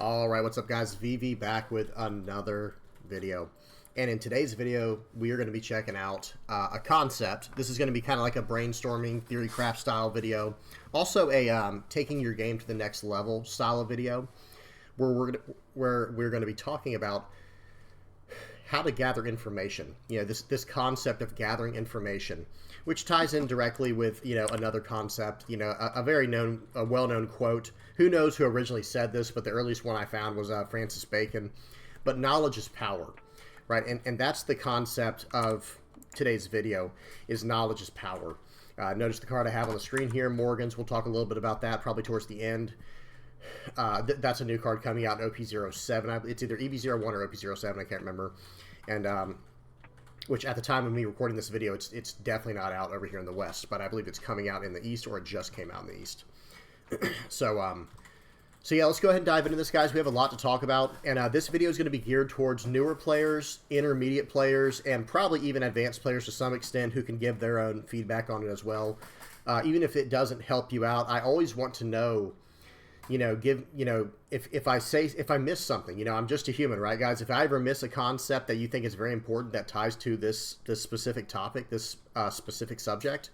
Alright, what's up guys? VV back with another video. And in today's video, we are going to be checking out a concept. This is going to be kind of like a brainstorming, theory craft style video. Also a taking your game to the next level style of video, where we're going to be talking about how to gather information. You know, this concept of gathering information, which ties in directly with, you know, another concept, you know, a well-known quote. Who knows who originally said this, but the earliest one I found was Francis Bacon. But knowledge is power, right? And that's the concept of today's video, is knowledge is power. Notice the card I have on the screen here, Morgan's. We'll talk a little bit about that probably towards the end. That's a new card coming out in OP07. It's either EV01 or OP07, I can't remember. And which at the time of me recording this video, it's definitely not out over here in the West, but I believe it's coming out in the East, or it just came out in the East. So yeah, let's go ahead and dive into this, guys. We have a lot to talk about, and this video is going to be geared towards newer players, intermediate players, and probably even advanced players to some extent who can give their own feedback on it as well. Even if it doesn't help you out, I always want to know, you know, if I miss something, you know, I'm just a human, right, guys? If I ever miss a concept that you think is very important that ties to this specific topic, this specific subject,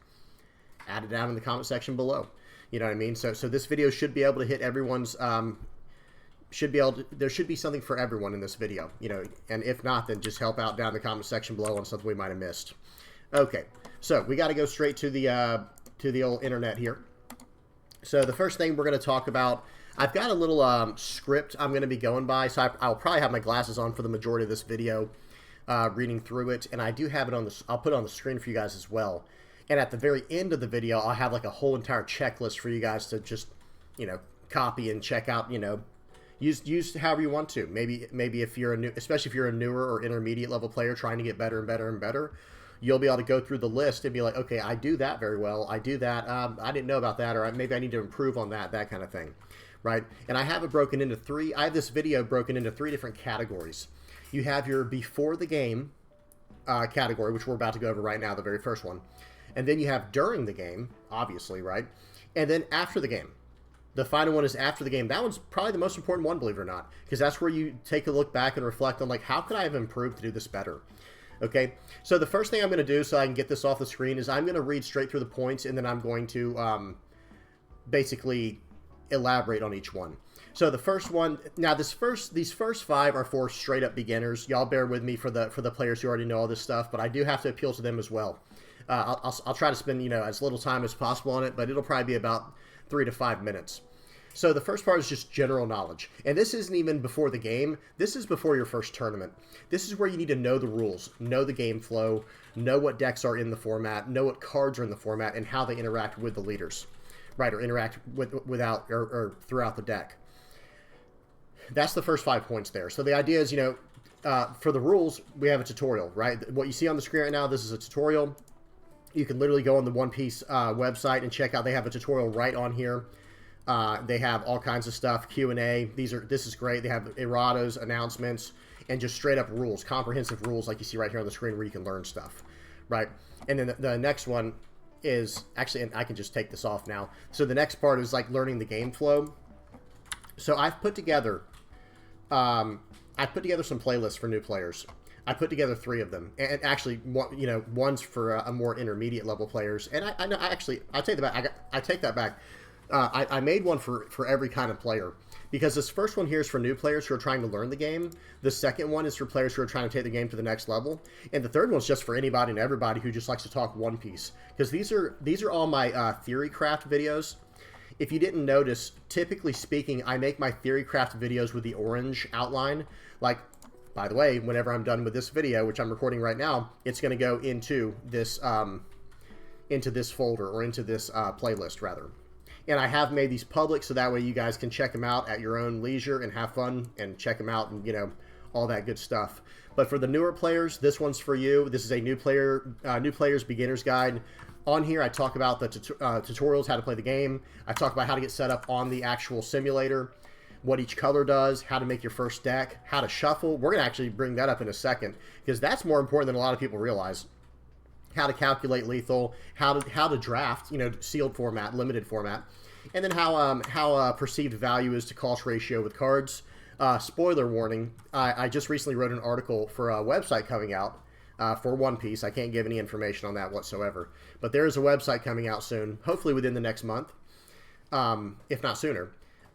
add it down in the comment section below. You know what I mean? So this video should be able to hit everyone's, there should be something for everyone in this video, you know, and if not, then just help out down in the comment section below on something we might have missed. Okay, so we got to go straight to the old internet here. So the first thing we're going to talk about, I've got a little script I'm going to be going by, so I'll probably have my glasses on for the majority of this video, reading through it, and I do have it on the, I'll put it on the screen for you guys as well. And at the very end of the video, I'll have like a whole entire checklist for you guys to just, you know, copy and check out, you know, use however you want to. Maybe if you're especially if you're a newer or intermediate level player trying to get better and better and better, you'll be able to go through the list and be like, okay, I do that very well. I do that. I didn't know about that, or maybe I need to improve on that kind of thing, right? And I have it broken into three. I have this video broken into three different categories. You have your before the game category, which we're about to go over right now, the very first one. And then you have during the game, obviously, right? And then after the game. The final one is after the game. That one's probably the most important one, believe it or not, because that's where you take a look back and reflect on, like, how could I have improved to do this better? Okay, so the first thing I'm going to do so I can get this off the screen is I'm going to read straight through the points, and then I'm going to basically elaborate on each one. So the first one, now these first five are for straight up beginners. Y'all bear with me for the players who already know all this stuff, but I do have to appeal to them as well. I'll try to spend, you know, as little time as possible on it, but it'll probably be about 3 to 5 minutes. So the first part is just general knowledge. And this isn't even before the game. This is before your first tournament. This is where you need to know the rules, know the game flow, know what decks are in the format, know what cards are in the format, and how they interact with the leaders, right? Or interact without or throughout the deck. That's the first 5 points there. So the idea is, you know, for the rules, we have a tutorial, right? What you see on the screen right now, this is a tutorial. You can literally go on the One Piece website and check out. They have a tutorial right on here. They have all kinds of stuff, Q&A. This is great. They have erratas, announcements, and just straight up rules, comprehensive rules like you see right here on the screen where you can learn stuff, right? And then the next one is actually, and I can just take this off now. So the next part is like learning the game flow. So I've put together some playlists for new players. I put together 3 of them, and actually, you know, one's for a more intermediate level players. And I take that back. I made one for every kind of player, because this first one here is for new players who are trying to learn the game. The second one is for players who are trying to take the game to the next level, and the third one's just for anybody and everybody who just likes to talk One Piece. Because these are all my theory craft videos. If you didn't notice, typically speaking, I make my theory craft videos with the orange outline. Like, by the way, whenever I'm done with this video, which I'm recording right now, it's going to go into this folder, or into this playlist, rather. And I have made these public, so that way you guys can check them out at your own leisure and have fun and check them out and, you know, all that good stuff. But for the newer players, this one's for you. This is a new player's beginner's guide. On here, I talk about the tutorials, how to play the game. I talk about how to get set up on the actual simulator, what each color does, how to make your first deck, how to shuffle. We're going to actually bring that up in a second, because that's more important than a lot of people realize. How to calculate lethal, how to draft, you know, sealed format, limited format. and then how perceived value is to cost ratio with cards. Spoiler warning, I just recently wrote an article for a website coming out for One Piece. I can't give any information on that whatsoever. But there is a website coming out soon, hopefully within the next month, if not sooner,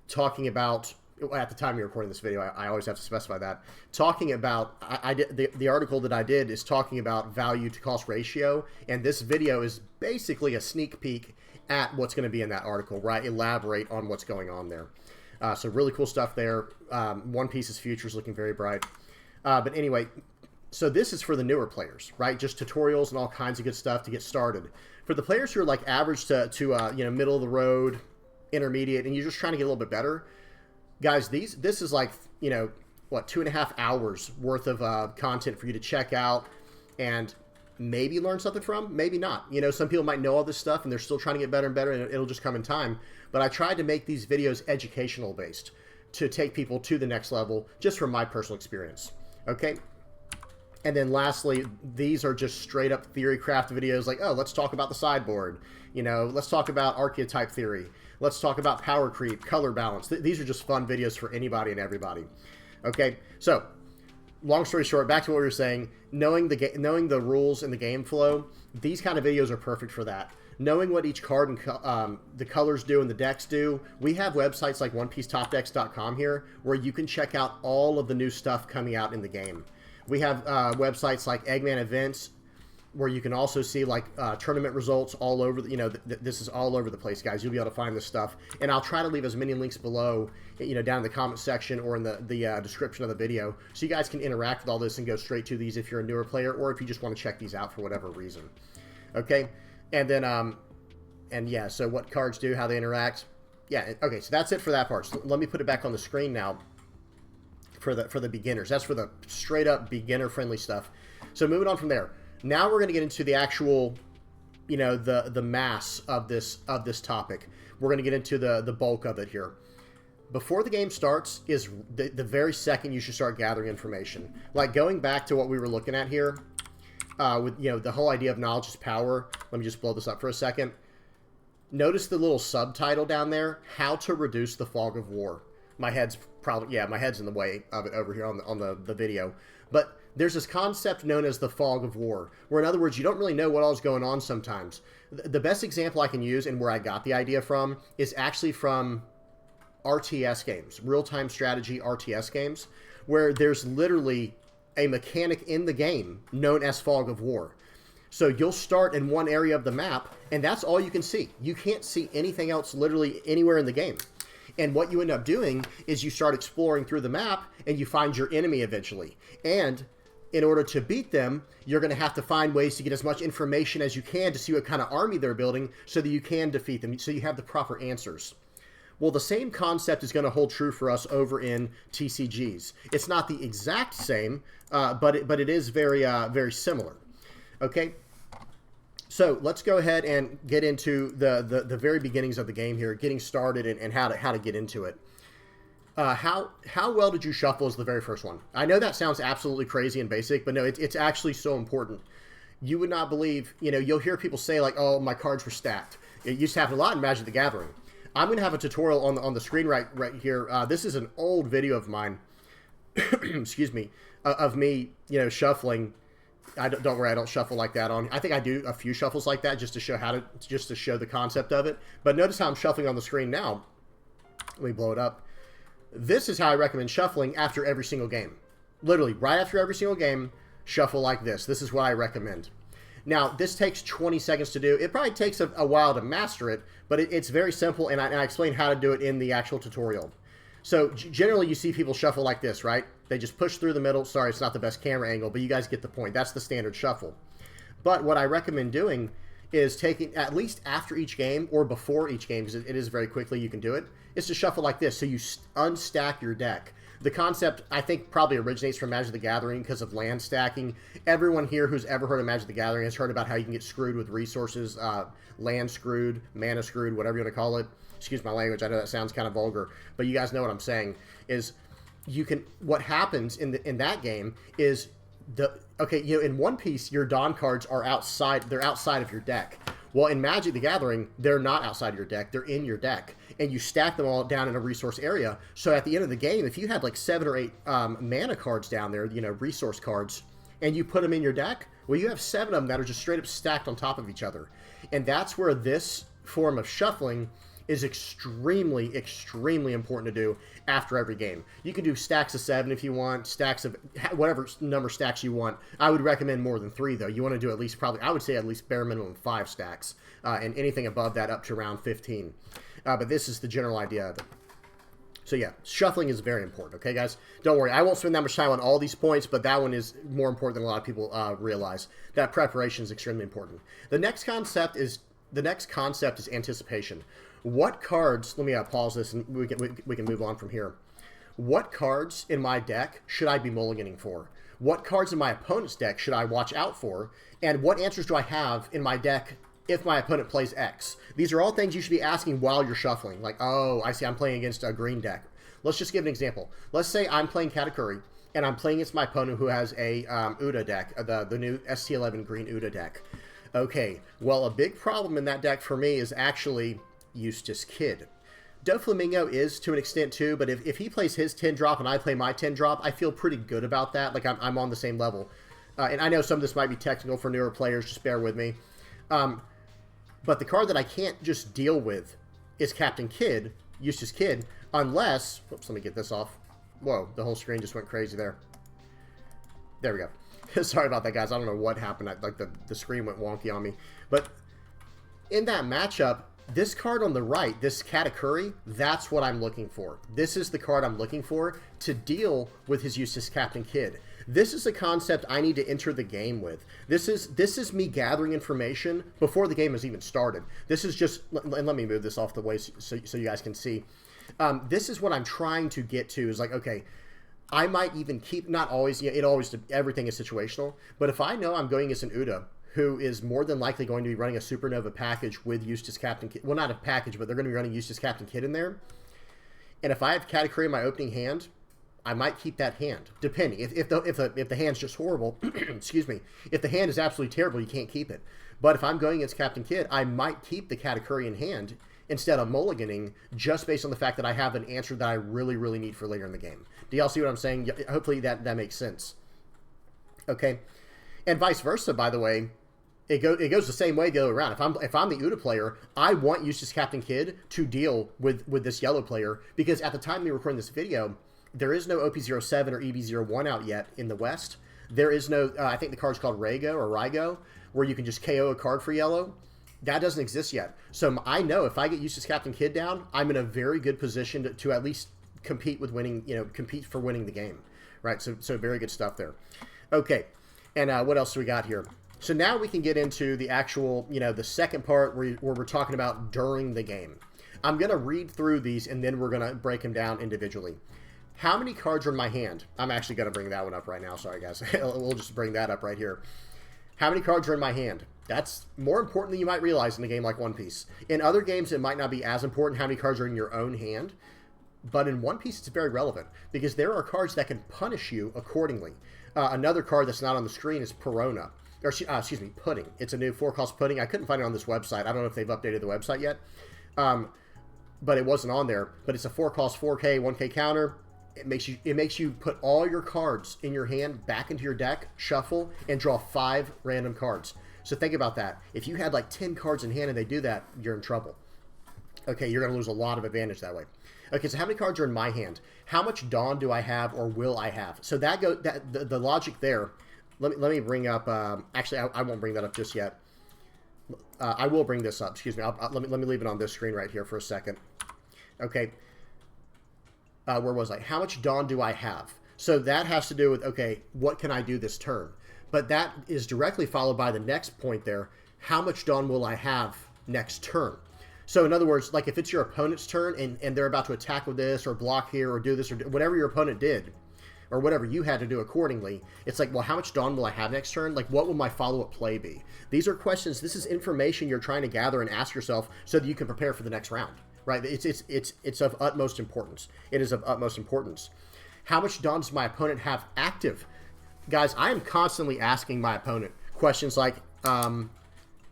talking about, at the time you're recording this video, I always have to specify that, talking about, I did, the article that I did is talking about value to cost ratio, and this video is basically a sneak peek at what's going to be in that article, right? Elaborate on what's going on there. So really cool stuff there. One Piece's future is looking very bright. But anyway, so this is for the newer players, right? Just tutorials and all kinds of good stuff to get started. For the players who are like average to you know, middle of the road, intermediate, and you're just trying to get a little bit better, guys, this is like, you know, what, 2.5 hours worth of content for you to check out and maybe learn something from, maybe not. You know, some people might know all this stuff and they're still trying to get better and better, and it'll just come in time. But I tried to make these videos educational based to take people to the next level, just from my personal experience. Okay. And then lastly, these are just straight up theory craft videos like, oh, let's talk about the sideboard. You know, let's talk about archetype theory. Let's talk about power creep, color balance. These are just fun videos for anybody and everybody. Okay, so long story short, back to what we were saying, knowing the rules and the game flow, these kind of videos are perfect for that. Knowing what each card and the colors do and the decks do, we have websites like OnePieceTopDecks.com here where you can check out all of the new stuff coming out in the game. We have websites like Eggman Events, where you can also see like tournament results all over. You know, this is all over the place, guys. You'll be able to find this stuff, and I'll try to leave as many links below, you know, down in the comment section or in the description of the video, so you guys can interact with all this and go straight to these if you're a newer player or if you just want to check these out for whatever reason. Okay, and then and yeah, so what cards do, how they interact. Yeah, okay, so that's it for that part. So let me put it back on the screen now. For the beginners, that's for the straight up beginner friendly stuff. So moving on from there, now we're going to get into the actual, you know, the mass of this topic. We're going to get into the bulk of it here. Before the game starts is the very second you should start gathering information. Like going back to what we were looking at here, with, you know, the whole idea of knowledge is power. Let me just blow this up for a second. Notice the little subtitle down there: how to reduce the fog of war. My head's probably, yeah, my head's in the way of it over here on the video. But there's this concept known as the fog of war, where in other words, you don't really know what all is going on sometimes. The best example I can use and where I got the idea from is actually from RTS games, real-time strategy RTS games, where there's literally a mechanic in the game known as fog of war. So you'll start in one area of the map, and that's all you can see. You can't see anything else literally anywhere in the game. And what you end up doing is you start exploring through the map and you find your enemy eventually. And in order to beat them, you're going to have to find ways to get as much information as you can to see what kind of army they're building so that you can defeat them, so you have the proper answers. Well, the same concept is going to hold true for us over in TCGs. It's not the exact same, but it is very, very similar. Okay? So let's go ahead and get into the very beginnings of the game here, getting started and how to get into it. How well did you shuffle is the very first one. I know that sounds absolutely crazy and basic, but no, it's actually so important. You would not believe, you know, you'll hear people say like, oh, my cards were stacked. It used to happen a lot in Magic the Gathering. I'm going to have a tutorial on the screen right here. This is an old video of mine, excuse me, of me, you know, shuffling. Don't worry, I don't shuffle like that on. I think I do a few shuffles like that just to show the concept of it. But notice how I'm shuffling on the screen now. Let me blow it up. This is how I recommend shuffling after every single game. Literally, right after every single game, shuffle like this. This is what I recommend. Now, this takes 20 seconds to do. It probably takes a while to master it, but it's very simple, and I explain how to do it in the actual tutorial. So generally you see people shuffle like this, right? They just push through the middle. Sorry, it's not the best camera angle, but you guys get the point. That's the standard shuffle. But what I recommend doing is taking, at least after each game or before each game, because it is very quickly you can do it, is to shuffle like this. So you unstack your deck. The concept, I think, probably originates from Magic the Gathering because of land stacking. Everyone here who's ever heard of Magic the Gathering has heard about how you can get screwed with resources, land screwed, mana screwed, whatever you want to call it. Excuse my language, I know that sounds kind of vulgar, but you guys know what I'm saying, is you can, what happens in that game is, okay, you know, in One Piece, your Dawn cards are outside, they're outside of your deck. Well, in Magic the Gathering, they're not outside your deck, they're in your deck. and you stack them all down in a resource area. So at the end of the game, if you had like 7 or 8 mana cards down there, you know, resource cards, and you put them in your deck, well, you have 7 of them that are just straight up stacked on top of each other. And that's where this form of shuffling is extremely, extremely important to do after every game. You can do stacks of 7 if you want, stacks of whatever number stacks you want. I would recommend more than 3, though. You want to do at least probably, I would say at least bare minimum 5 stacks, and anything above that up to around 15. But this is the general idea of it. So yeah, shuffling is very important, okay, guys? Don't worry, I won't spend that much time on all these points, but that one is more important than a lot of people realize. That preparation is extremely important. The next concept is anticipation. What cards, let me pause this and we can move on from here. What cards in my deck should I be mulliganing for? What cards in my opponent's deck should I watch out for? And what answers do I have in my deck if my opponent plays X? These are all things you should be asking while you're shuffling. Like, oh, I see I'm playing against a green deck. Let's just give an example. Let's say I'm playing Katakuri, and I'm playing against my opponent who has a Uda deck, the new ST11 green Uda deck. Okay, well, a big problem in that deck for me is actually Eustace Kid. Doflamingo is to an extent too, but if he plays his 10-drop and I play my 10-drop, I feel pretty good about that. Like, I'm on the same level. And I know some of this might be technical for newer players, just bear with me. But the card that I can't just deal with is Captain Kidd, Eustace Kid, unless... Whoops, let me get this off. Whoa, the whole screen just went crazy there. There we go. Sorry about that, guys. I don't know what happened. Like, the screen went wonky on me. But in that matchup, this card on the right, this Katakuri, that's what I'm looking for. This is the card I'm looking for to deal with his Eustace Captain Kidd. This is a concept I need to enter the game with. This is me gathering information before the game has even started. This is just, and let me move this off the way so you guys can see. This is what I'm trying to get to, is like, okay, I might even keep, not always, everything is situational, but if I know I'm going against an Uda, who is more than likely going to be running a Supernova package with Eustace Captain Kidd, well, not a package, but they're going to be running Eustace Captain Kidd in there, and if I have Katakuri in my opening hand, I might keep that hand, depending. If the hand's just horrible, excuse me, if the hand is absolutely terrible, you can't keep it. But if I'm going against Captain Kidd, I might keep the Katakuri in hand instead of mulliganing, just based on the fact that I have an answer that I really, really need for later in the game. Do y'all see what I'm saying? Hopefully that makes sense. Okay, and vice versa, by the way. It goes the same way the other way around. If I'm the Uda player, I want Eustace Captain Kidd to deal with this yellow player, because at the time we recording this video, there is no OP07 or EB01 out yet in the West. There is no, I think the card's called Rygo, where you can just KO a card for yellow. That doesn't exist yet. So I know if I get Eustace Captain Kidd down, I'm in a very good position to at least compete with winning, compete for winning the game. Right, so very good stuff there. Okay, and what else do we got here? So now we can get into the actual, the second part where we're talking about during the game. I'm going to read through these, and then we're going to break them down individually. How many cards are in my hand? I'm actually going to bring that one up right now. Sorry, guys. We'll just bring that up right here. How many cards are in my hand? That's more important than you might realize in a game like One Piece. In other games, it might not be as important how many cards are in your own hand. But in One Piece, it's very relevant, because there are cards that can punish you accordingly. Another card that's not on the screen is Perona. Or, excuse me, Pudding. It's a new 4-cost Pudding. I couldn't find it on this website. I don't know if they've updated the website yet. But it wasn't on there. But it's a 4-cost 4K, 1K counter. It makes you put all your cards in your hand back into your deck, shuffle, and draw 5 random cards. So think about that. If you had like 10 cards in hand and they do that, you're in trouble. Okay, you're going to lose a lot of advantage that way. Okay, so how many cards are in my hand? How much Dawn do I have, or will I have? So the logic there. Let me bring up. Actually, I won't bring that up just yet. I will bring this up. Excuse me. Let me leave it on this screen right here for a second. Okay. Where was I? How much Dawn do I have? So that has to do with, okay, what can I do this turn? But that is directly followed by the next point there. How much Dawn will I have next turn? So in other words, like if it's your opponent's turn and they're about to attack with this or block here or do this or whatever your opponent did, or whatever you had to do accordingly, it's like, well, how much Dawn will I have next turn? Like, what will my follow-up play be? These are questions. This is information you're trying to gather and ask yourself so that you can prepare for the next round, right? It's of utmost importance. It is of utmost importance. How much Dawn does my opponent have active? Guys, I am constantly asking my opponent questions like,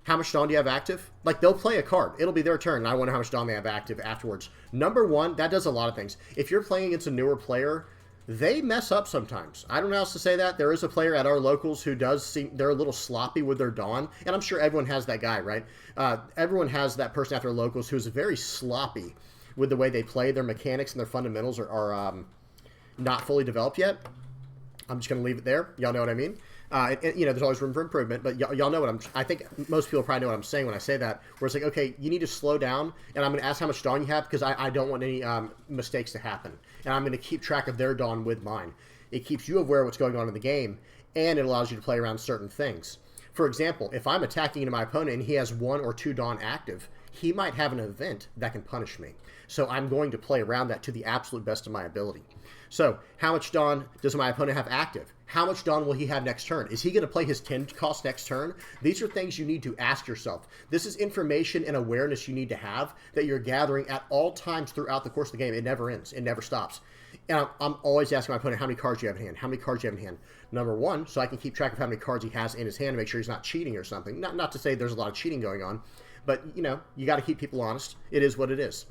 How much Dawn do you have active? Like, they'll play a card. It'll be their turn, and I wonder how much Dawn they have active afterwards. Number one, that does a lot of things. If you're playing against a newer player, they mess up sometimes. I don't know how else to say that. There is a player at our locals who does seem, they're a little sloppy with their Dawn, and I'm sure everyone has that guy, right? Everyone has that person at their locals who's very sloppy with the way they play. Their mechanics and their fundamentals are not fully developed yet. I'm just going to leave it there. Y'all know what I mean? You know, there's always room for improvement, but y'all know what I think most people probably know what I'm saying when I say that, where it's like, okay, you need to slow down, and I'm going to ask how much Dawn you have, because I don't want any mistakes to happen, and I'm going to keep track of their Dawn with mine. It keeps you aware of what's going on in the game, and it allows you to play around certain things. For example, if I'm attacking into my opponent and he has 1 or 2 Dawn active, he might have an event that can punish me. So I'm going to play around that to the absolute best of my ability. So how much Dawn does my opponent have active? How much Dawn will he have next turn? Is he going to play his 10 cost next turn? These are things you need to ask yourself. This is information and awareness you need to have that you're gathering at all times throughout the course of the game. It never ends. It never stops. And I'm always asking my opponent, how many cards do you have in hand? How many cards do you have in hand? Number one, so I can keep track of how many cards he has in his hand to make sure he's not cheating or something. Not to say there's a lot of cheating going on, but, you know, you got to keep people honest. It is what it is.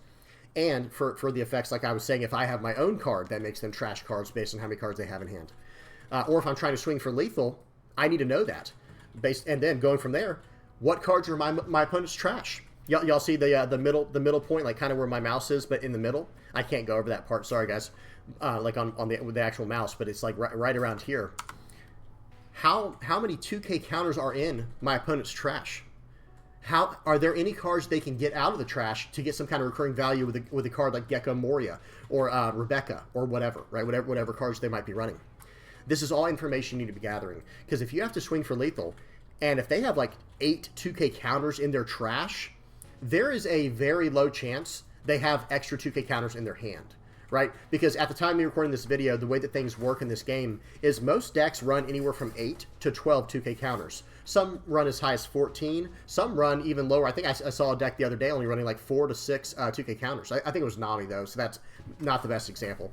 And for the effects, like I was saying, if I have my own card, that makes them trash cards based on how many cards they have in hand. Or if I'm trying to swing for lethal, I need to know that. And then going from there, what cards are my opponent's trash? Y'all see the middle point, like kind of where my mouse is, but in the middle? I can't go over that part. Sorry, guys. Like with the actual mouse, but it's like right around here. How many 2K counters are in my opponent's trash? How are there any cards they can get out of the trash to get some kind of recurring value with a card like Gecko Moria or Rebecca or whatever, right? Whatever cards they might be running. This is all information you need to be gathering, because if you have to swing for lethal, and if they have like 8 2K counters in their trash, there is a very low chance they have extra 2K counters in their hand, right? Because at the time of recording this video, the way that things work in this game is most decks run anywhere from 8 to 12 2K counters. Some run as high as 14. Some run even lower. I think I saw a deck the other day only running like 4 to 6 2K counters. I think it was Nami, though, so that's not the best example.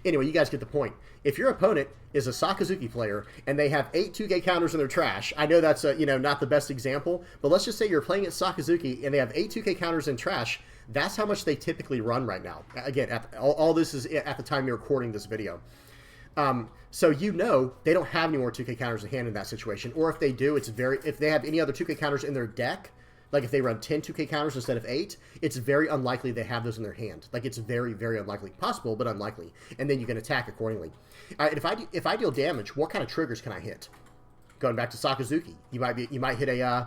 Anyway, you guys get the point. If your opponent is a Sakazuki player and they have 8 2K counters in their trash, I know that's not the best example, but let's just say you're playing at Sakazuki and they have 8 2K counters in trash. That's how much they typically run right now. Again, all this is at the time you're recording this video. So you know they don't have any more 2K counters in hand in that situation, or if they do, if they have any other 2K counters in their deck, like if they run 10 2K counters instead of 8, it's very unlikely they have those in their hand. Like, it's very, very unlikely. Possible, but unlikely. And then you can attack accordingly. If I deal damage, what kind of triggers can I hit? Going back to Sakazuki, you might hit a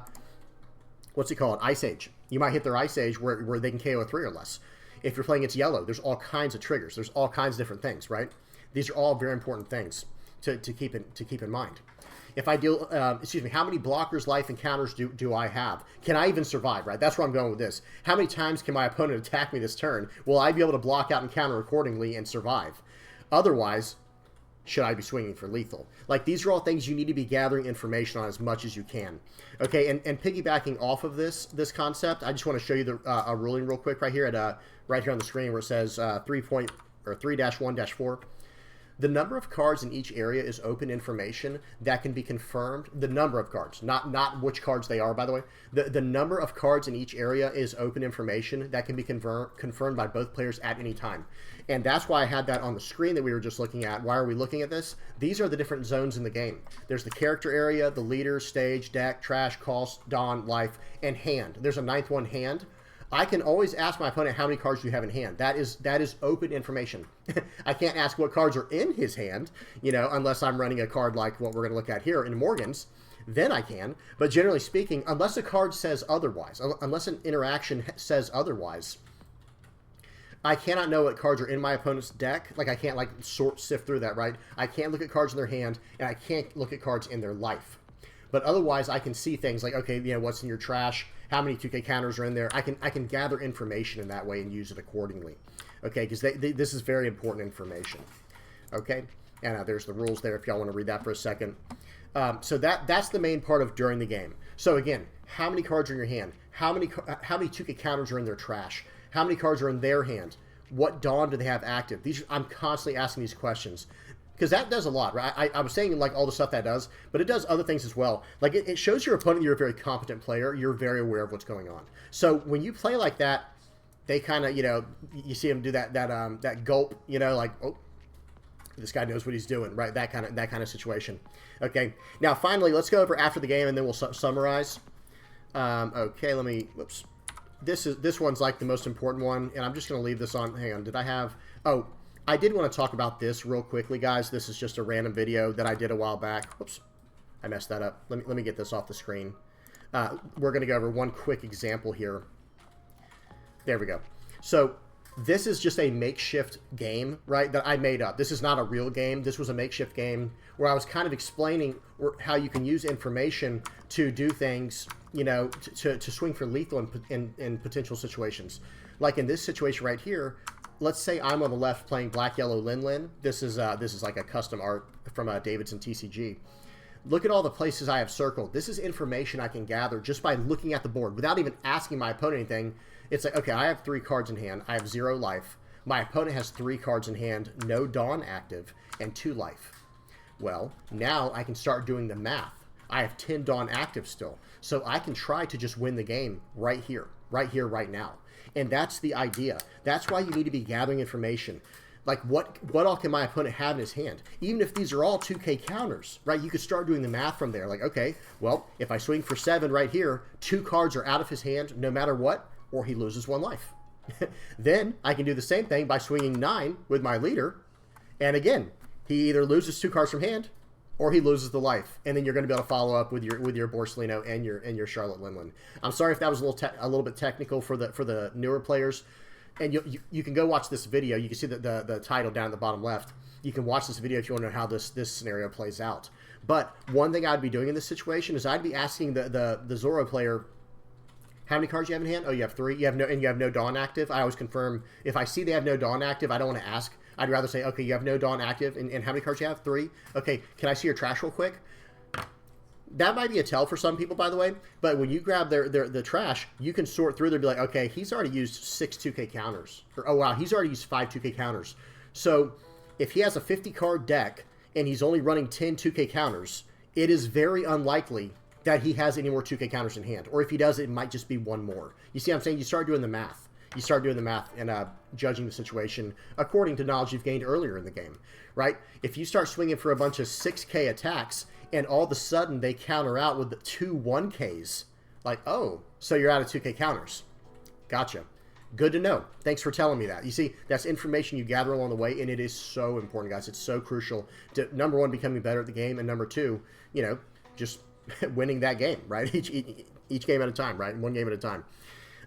what's it called? Ice Age. You might hit their Ice Age where they can KO a 3 or less. If you're playing against yellow, there's all kinds of triggers. There's all kinds of different things, right? These are all very important things to keep in mind. If I deal, how many blockers, life, and counters do I have? Can I even survive, right? That's where I'm going with this. How many times can my opponent attack me this turn? Will I be able to block out and counter accordingly and survive? Otherwise, should I be swinging for lethal? Like, these are all things you need to be gathering information on as much as you can. Okay, and piggybacking off of this concept, I just want to show you a ruling real quick right here right here on the screen where it says 3.1-4. The number of cards in each area is open information that can be confirmed. The number of cards, not which cards they are, by the way. The number of cards in each area is open information that can be confirmed by both players at any time. And that's why I had that on the screen that we were just looking at. Why are we looking at this? These are the different zones in the game. There's the character area, the leader, stage, deck, trash, cost, dawn, life, and hand. There's a 9th one, hand. I can always ask my opponent how many cards do you have in hand. That is open information. I can't ask what cards are in his hand, unless I'm running a card like what we're going to look at here in Morgan's. Then I can. But generally speaking, unless a card says otherwise, unless an interaction says otherwise, I cannot know what cards are in my opponent's deck. Like, I can't sift through that, right? I can't look at cards in their hand, and I can't look at cards in their life. But otherwise, I can see things like, okay, what's in your trash? How many 2K counters are in there? I can gather information in that way and use it accordingly. Okay, because this is very important information. Okay, and there's the rules there if y'all want to read that for a second. So that's the main part of during the game. So again, how many cards are in your hand? How many 2K counters are in their trash? How many cards are in their hand? What dawn do they have active? I'm constantly asking these questions. Because that does a lot, right? I was saying like all the stuff that does, but it does other things as well. Like it shows your opponent you're a very competent player. You're very aware of what's going on. So when you play like that, they kind of, you know, you see them do that gulp, you know, like, oh, this guy knows what he's doing, right? That kind of situation. Okay. Now finally, let's go over after the game, and then we'll summarize. Okay, let me. Whoops. This one's like the most important one, and I'm just going to leave this on. Hang on. Did I have? Oh. I did want to talk about this real quickly, guys. This is just a random video that I did a while back. Whoops, I messed that up. Let me get this off the screen. We're going to go over one quick example here. There we go. So this is just a makeshift game, right, that I made up. This is not a real game. This was a makeshift game where I was kind of explaining how you can use information to do things, you know, to swing for lethal in potential situations. Like in this situation right here, let's say I'm on the left playing black, yellow, Lin. This is like a custom art from Davidson TCG. Look at all the places I have circled. This is information I can gather just by looking at the board without even asking my opponent anything. It's like, okay, I have 3 cards in hand. I have 0 life. My opponent has 3 cards in hand, no Dawn active, and 2 life. Well, now I can start doing the math. I have 10 Dawn active still. So I can try to just win the game right here, right now. And that's the idea. That's why you need to be gathering information. Like what all can my opponent have in his hand? Even if these are all 2K counters, right? You could start doing the math from there. Like, okay, well, if I swing for 7 right here, 2 cards are out of his hand no matter what, or he loses 1 life. Then I can do the same thing by swinging 9 with my leader. And again, he either loses 2 cards from hand, or he loses the life, and then you're going to be able to follow up with your Borsellino and your Charlotte Linlin. I'm sorry if that was a little bit technical for the newer players, and you can go watch this video. You can see the title down at the bottom left. You can watch this video if you want to know how this scenario plays out. But one thing I'd be doing in this situation is I'd be asking the Zorro player, how many cards you have in hand? Oh, you have 3. You have no Dawn active. I always confirm if I see they have no Dawn active, I don't want to ask. I'd rather say, okay, you have no Dawn active, and how many cards you have? 3. Okay, can I see your trash real quick? That might be a tell for some people, by the way, but when you grab the trash, you can sort through there and be like, okay, he's already used 6 2K counters. Or, oh, wow, he's already used 5 2K counters. So if he has a 50-card deck and he's only running 10 2K counters, it is very unlikely that he has any more 2K counters in hand. Or if he does, it might just be 1 more. You see what I'm saying? You start doing the math. You start doing the math and judging the situation according to knowledge you've gained earlier in the game, right? If you start swinging for a bunch of 6K attacks and all of a sudden they counter out with the 2 1Ks, like, oh, so you're out of 2K counters. Gotcha. Good to know. Thanks for telling me that. You see, that's information you gather along the way, and it is so important, guys. It's so crucial to, number 1, becoming better at the game, and number 2, you know, just winning that game, right? Each game at a time, right? 1 game at a time.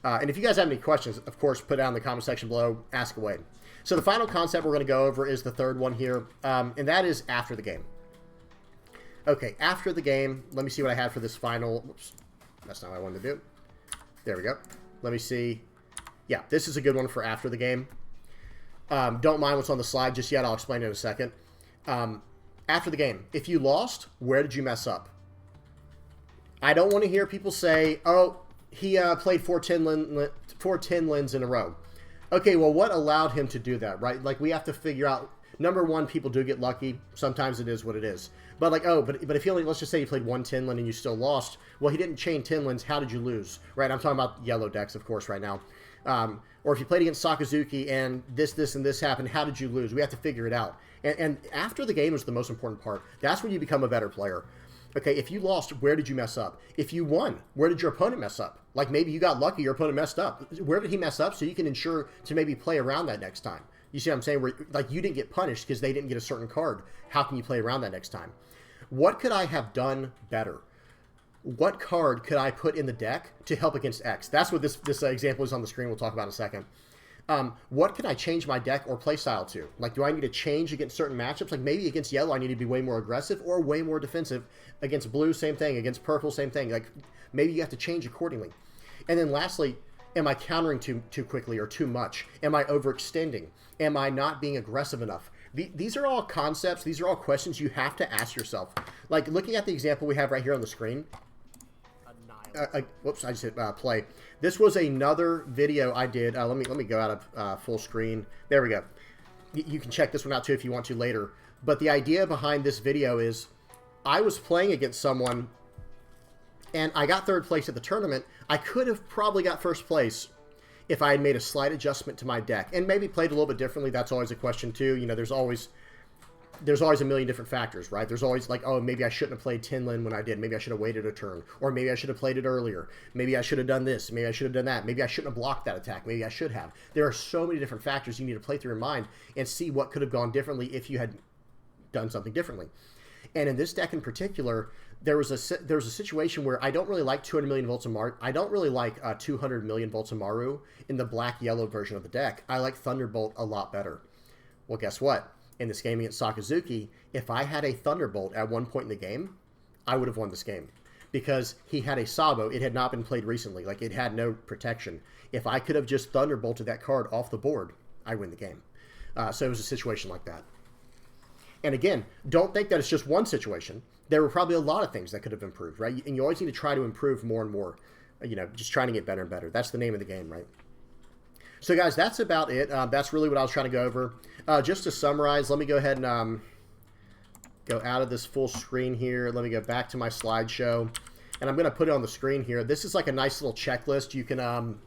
And if you guys have any questions, of course, put down in the comment section below, ask away. So the final concept we're going to go over is the 3rd one here, and that is after the game. Okay, after the game, let me see what I had for this final. Whoops, that's not what I wanted to do. There we go. Let me see. Yeah, this is a good one for after the game. Don't mind what's on the slide just yet. I'll explain it in a second. After the game, if you lost, where did you mess up? I don't want to hear people say, oh, he played 4 10 Lins in a row. Okay, well, what allowed him to do that, right? Like, we have to figure out, number 1, people do get lucky. Sometimes it is what it is. But, like, oh, but if you only, let's just say you played 1 10 Lin and you still lost, well, he didn't chain 10 Lins. How did you lose, right? I'm talking about yellow decks, of course, right now. Or if you played against Sakazuki and this, and this happened, how did you lose? We have to figure it out. And after the game is the most important part. That's when you become a better player. Okay, if you lost, where did you mess up? If you won, where did your opponent mess up? Like, maybe you got lucky, your opponent messed up. Where did he mess up so you can ensure to maybe play around that next time? You see what I'm saying? Where, like, you didn't get punished because they didn't get a certain card. How can you play around that next time? What could I have done better? What card could I put in the deck to help against X? That's what this example is on the screen. We'll talk about in a second. What can I change my deck or play style to? Like, do I need to change against certain matchups? Like, maybe against yellow, I need to be way more aggressive or way more defensive. Against blue, same thing. Against purple, same thing. Like, maybe you have to change accordingly. And then lastly, am I countering too quickly or too much? Am I overextending? Am I not being aggressive enough? These are all concepts. These are all questions you have to ask yourself. Like, looking at the example we have right here on the screen. Whoops, I just hit play. This was another video I did. Let me go out of full screen. There we go. you can check this one out too if you want to later. But the idea behind this video is I was playing against someone and I got third place at the tournament. I could have probably got first place if I had made a slight adjustment to my deck and maybe played a little bit differently. That's always a question too. You know, there's always a million different factors, right? There's always like, oh, maybe I shouldn't have played Tinlin when I did. Maybe I should have waited a turn. Or maybe I should have played it earlier. Maybe I should have done this. Maybe I should have done that. Maybe I shouldn't have blocked that attack. Maybe I should have. There are so many different factors you need to play through your mind and see what could have gone differently if you had done something differently. And in this deck in particular, there was a situation where I don't really like 200 million volts of Maru. I don't really like 200 million volts of Maru in the black-yellow version of the deck. I like Thunderbolt a lot better. Well, guess what? In this game against Sakazuki, if I had a Thunderbolt at one point in the game, I would have won this game. Because he had a Sabo, it had not been played recently. Like, it had no protection. If I could have just Thunderbolted that card off the board, I win the game. So it was a situation like that. And again, don't think that it's just one situation. There were probably a lot of things that could have improved, right? And you always need to try to improve more and more. You know, just trying to get better and better. That's the name of the game, right? So, guys, that's about it. That's really what I was trying to go over. Just to summarize, let me go ahead and go out of this full screen here. Let me go back to my slideshow. And I'm going to put it on the screen here. This is like a nice little checklist you can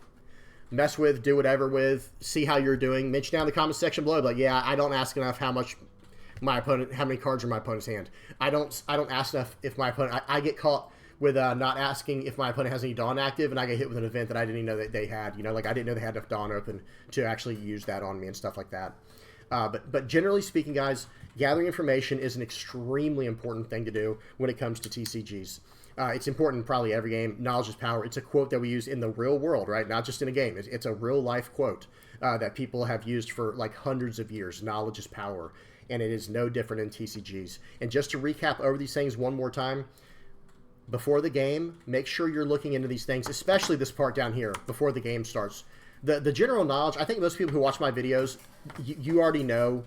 mess with, do whatever with, see how you're doing. Mention down in the comment section below. Like, yeah, I don't ask enough how many cards are in my opponent's hand. I don't ask enough if my opponent... I get caught with not asking if my opponent has any Dawn active, and I get hit with an event that I didn't even know that they had. You know, like I didn't know they had enough Dawn open to actually use that on me and stuff like that. But generally speaking, guys, gathering information is an extremely important thing to do when it comes to TCGs. It's important in probably every game. Knowledge is power. It's a quote that we use in the real world, right? Not just in a game. It's a real-life quote that people have used for like hundreds of years. Knowledge is power. And it is no different in TCGs. And just to recap over these things one more time, before the game, make sure you're looking into these things, especially this part down here, before the game starts. The general knowledge, I think most people who watch my videos, you already know.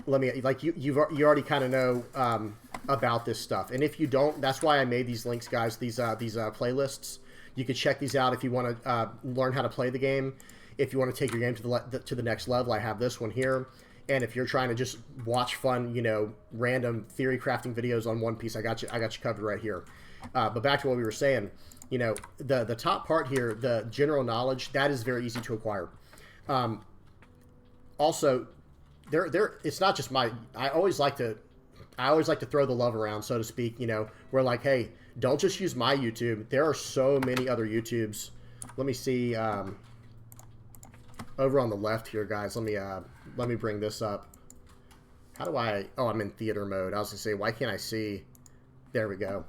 You already kind of know about this stuff. And if you don't, that's why I made these links, guys, these playlists. You can check these out if you want to learn how to play the game. If you want to take your game to the next level, I have this one here. And if you're trying to just watch fun, you know, random theory crafting videos on One Piece, I got you covered right here. But back to what we were saying, you know, the top part here, the general knowledge, that is very easy to acquire. Also, it's not just I always like to throw the love around, so to speak. You know, we're like, hey, don't just use my YouTube. There are so many other YouTubes. Let me see. Over on the left here, guys, let me bring this up. How do I... Oh, I'm in theater mode. I was going to say, why can't I see... There we go.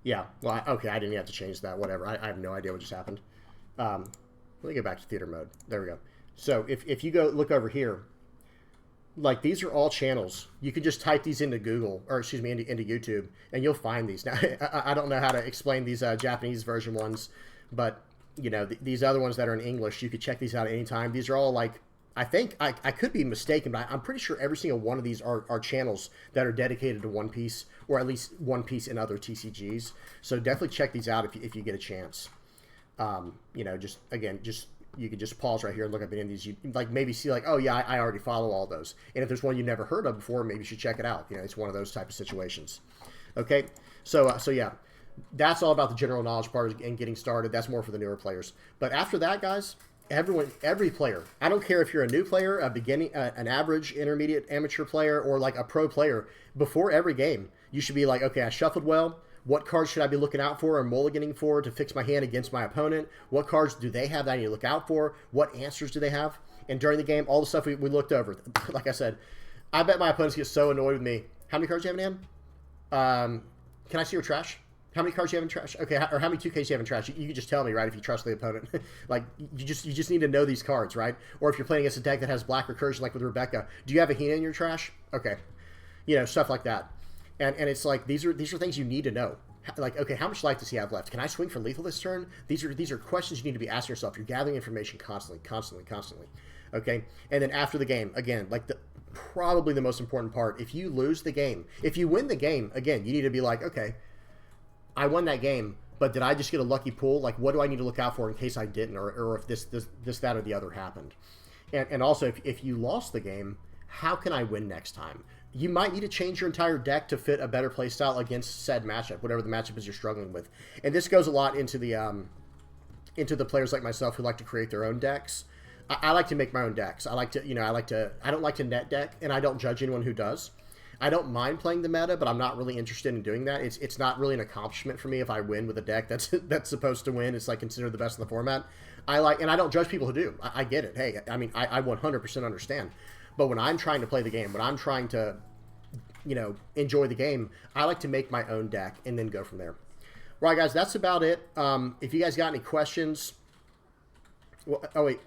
Yeah, well, okay, I didn't have to change that. Whatever. I have no idea what just happened. Let me go back to theater mode. There we go. So, if you go look over here, like, these are all channels. You can just type these into Google, or excuse me, into YouTube, and you'll find these. Now, I don't know how to explain these Japanese version ones, but... You know, these other ones that are in English, you could check these out at any time. These are all like, I think, I could be mistaken, but I'm pretty sure every single one of these are channels that are dedicated to One Piece, or at least One Piece and other TCGs. So definitely check these out if you get a chance. You know, you can just pause right here and look up any of these. You like maybe see like, oh yeah, I already follow all those. And if there's one you never heard of before, maybe you should check it out. You know, it's one of those type of situations. Okay, so yeah. That's all about the general knowledge part and getting started. That's more for the newer players. But after that, guys, every player, I don't care if you're a new player, a beginning, an average, intermediate, amateur player, or like a pro player, before every game, you should be like, okay, I shuffled well. What cards should I be looking out for or mulliganing for to fix my hand against my opponent? What cards do they have that I need to look out for? What answers do they have? And during the game, all the stuff we looked over. Like I said, I bet my opponents get so annoyed with me. How many cards do you have in hand? Can I see your trash? How many cards do you have in trash? Okay, or how many 2Ks do you have in trash? You can just tell me, right, if you trust the opponent. Like, you just need to know these cards, right? Or if you're playing against a deck that has black recursion, like with Rebecca, do you have a Hina in your trash? Okay. You know, stuff like that. And it's like, these are things you need to know. Like, okay, how much life does he have left? Can I swing for lethal this turn? These are questions you need to be asking yourself. You're gathering information constantly. Okay? And then after the game, again, like probably the most important part, if you lose the game, if you win the game, again, you need to be like, okay, I won that game, but did I just get a lucky pull? Like, what do I need to look out for in case I didn't, or if this, that, or the other happened? And also, if you lost the game, how can I win next time? You might need to change your entire deck to fit a better playstyle against said matchup, whatever the matchup is you're struggling with. And this goes a lot into the players like myself who like to create their own decks. I like to make my own decks. I like to, I don't like to net deck, and I don't judge anyone who does. I don't mind playing the meta, but I'm not really interested in doing that. It's not really an accomplishment for me if I win with a deck that's supposed to win. It's like considered the best in the format. And I don't judge people who do. I get it. Hey, I mean, I 100% understand. But when I'm trying to play the game, when I'm trying to, enjoy the game, I like to make my own deck and then go from there. Right, guys, that's about it. If you guys got any questions, well, oh wait,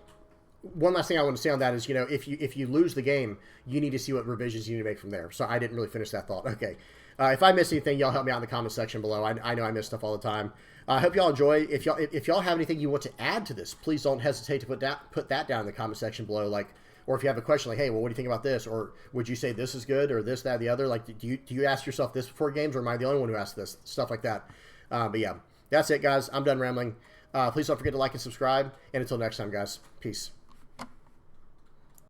one last thing I want to say on that is, if you lose the game, you need to see what revisions you need to make from there. So I didn't really finish that thought. Okay, if I miss anything, y'all help me out in the comment section below. I know I miss stuff all the time. I hope y'all enjoy. If y'all have anything you want to add to this, please don't hesitate to put that down in the comment section below. Or if you have a question like, hey, well, what do you think about this? Or would you say this is good or this, that, the other? Like, do you ask yourself this before games, or am I the only one who asks this? Stuff like that. But yeah, that's it, guys. I'm done rambling. Please don't forget to like and subscribe. And until next time, guys, peace.